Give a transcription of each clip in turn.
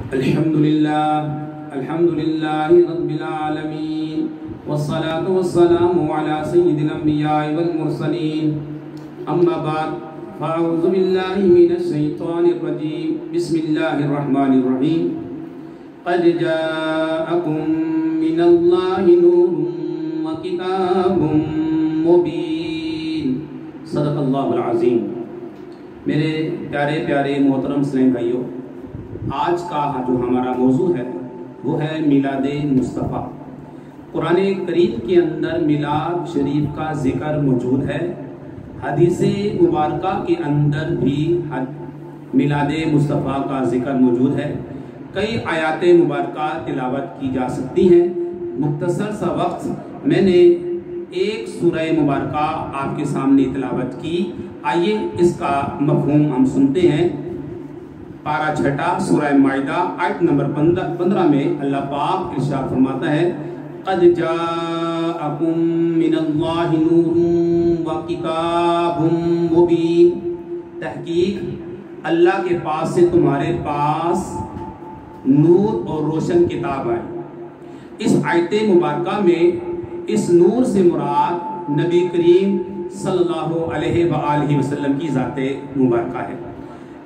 الحمد لله رب العالمين والصلاة والسلام على سيد الأنبياء والمرسلين أما بعد فأعوذ بالله من الشيطان الرجيم بسم الله الرحمن الرحيم قد جاءكم من الله نور وكتاب مبين صدق اللہ العظیم۔ میرے پیارے پیارے محترم اسلام بھائیوں، آج کا جو ہمارا موضوع ہے وہ ہے میلاد مصطفیٰ۔ قرآن کریم کے اندر میلاد شریف کا ذکر موجود ہے، حدیث مبارکہ کے اندر بھی میلاد مصطفیٰ کا ذکر موجود ہے۔ کئی آیات مبارکہ تلاوت کی جا سکتی ہیں۔ مختصر سا وقت میں نے ایک سورہ مبارکہ آپ کے سامنے تلاوت کی، آئیے اس کا مفہوم ہم سنتے ہیں۔ پارہ چھٹا سورہ مائدہ آیت نمبر 15 میں اللہ پاک ارشاد فرماتا ہے قد جاءکم من اللہ نور وکتاب مبین، تحقیق اللہ کے پاس سے تمہارے پاس نور اور روشن کتاب آئی۔ اس آیت مبارکہ میں اس نور سے مراد نبی کریم صلی اللہ علیہ وآلہ وسلم کی ذات مبارکہ ہے۔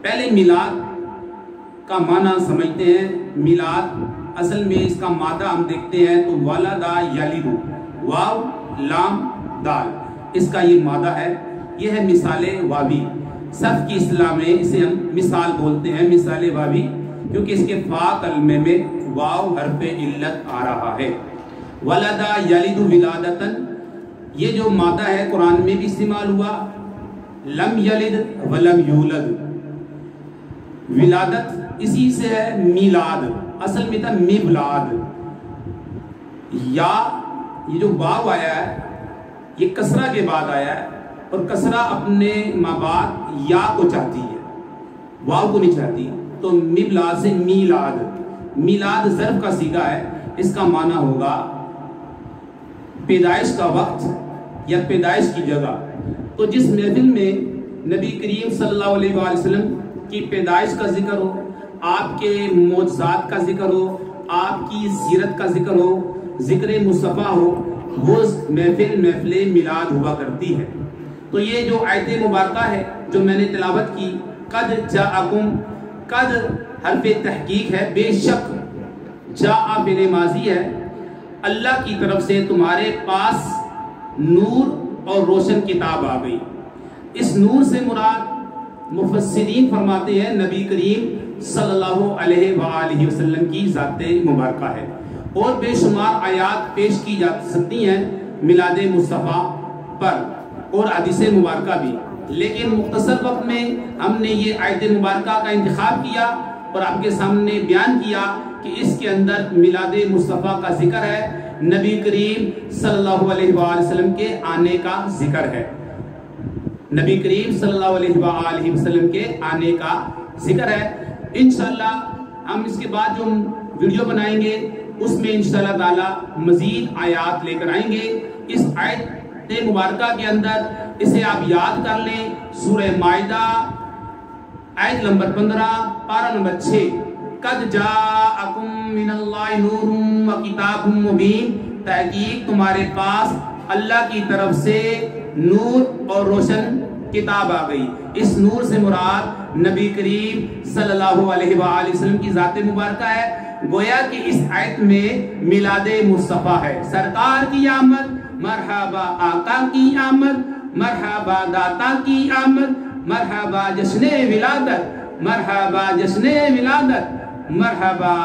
پہلے میلاد کا معنی سمجھتے ہیں۔ میلاد اصل میں اس کا مادہ ہم دیکھتے ہیں تو ولدا یلد، واو لام دال، اس کا یہ مادہ ہے۔ یہ ہے مثال واوی، صرف کی اصطلاح میں اسے ہم مثال بولتے ہیں، مثال واوی، کیونکہ اس کے فا کلمے میں واو حرف علت آ رہا ہے۔ ولدا یلد ولادتن، یہ جو مادہ ہے قرآن میں بھی استعمال ہوا۔ لم یلد ولم یولد، ولادت اسی سے ہے میلاد، اصل میں تھا میبلاد۔ یا یہ جو واو آیا ہے یہ کسرہ کے بعد آیا ہے، اور کسرہ اپنے ماں بعد یا کو چاہتی ہے، واو کو نہیں چاہتی، تو میبلاد سے میلاد۔ میلاد ظرف کا صیغہ ہے، اس کا معنی ہوگا پیدائش کا وقت یا پیدائش کی جگہ۔ تو جس محفل میں نبی کریم صلی اللہ علیہ وآلہ وسلم کی پیدائش کا ذکر ہو، آپ کے معجزات کا ذکر ہو، آپ کی سیرت کا ذکر ہو، ذکر مصطفیٰ ہو، وہ محفل میلاد ہوا کرتی ہے۔ تو یہ جو آیت مبارکہ ہے جو میں نے تلاوت کی، قد جاءکم، قد حرف تحقیق ہے، بے شک، جاء فعل ماضی ہے، اللہ کی طرف سے تمہارے پاس نور اور روشن کتاب آ گئی۔ اس نور سے مراد مفسرین فرماتے ہیں نبی کریم صلی اللہ علیہ وآلہ وسلم کی ذات مبارکہ ہے، اور بے شمار آیات پیش کی جا سکتی ہیں میلاد مصطفیٰ پر اور حدیث مبارکہ بھی، لیکن مختصر وقت میں ہم نے یہ آیت مبارکہ کا انتخاب کیا اور آپ کے سامنے بیان کیا کہ اس کے اندر میلاد مصطفیٰ کا ذکر ہے، نبی کریم صلی اللہ علیہ وآلہ وسلم کے آنے کا ذکر ہے، نبی کریم صلی اللہ علیہ وآلہ وسلم کے آنے کا ذکر ہے۔ انشاءاللہ ہم اس کے بعد جو ویڈیو بنائیں گے اس میں انشاءاللہ تعالی مزید آیات لے کر آئیں گے۔ اس آیت مبارکہ کے اندر اسے آپ یاد کر لیں، سورہ مائدہ آیت نمبر 15 پارہ نمبر 6، قد جاءکم من اللہ نور وکتاب مبین، تحقیق تمہارے پاس اللہ کی طرف سے نور اور روشن کتاب آ گئی۔ اس نور سے مراد نبی کریم صلی اللہ علیہ وآلہ وسلم کی ذات مبارکہ ہے۔ گویا کہ اس آیت میں میلاد مصطفیٰ ہے، سرکار کی آمد، مرحبا آقا کی آمد، مرحبا داتا کی آمد، مرحبا جشن ولادت، مرحبا جشن ولادت، مرحبا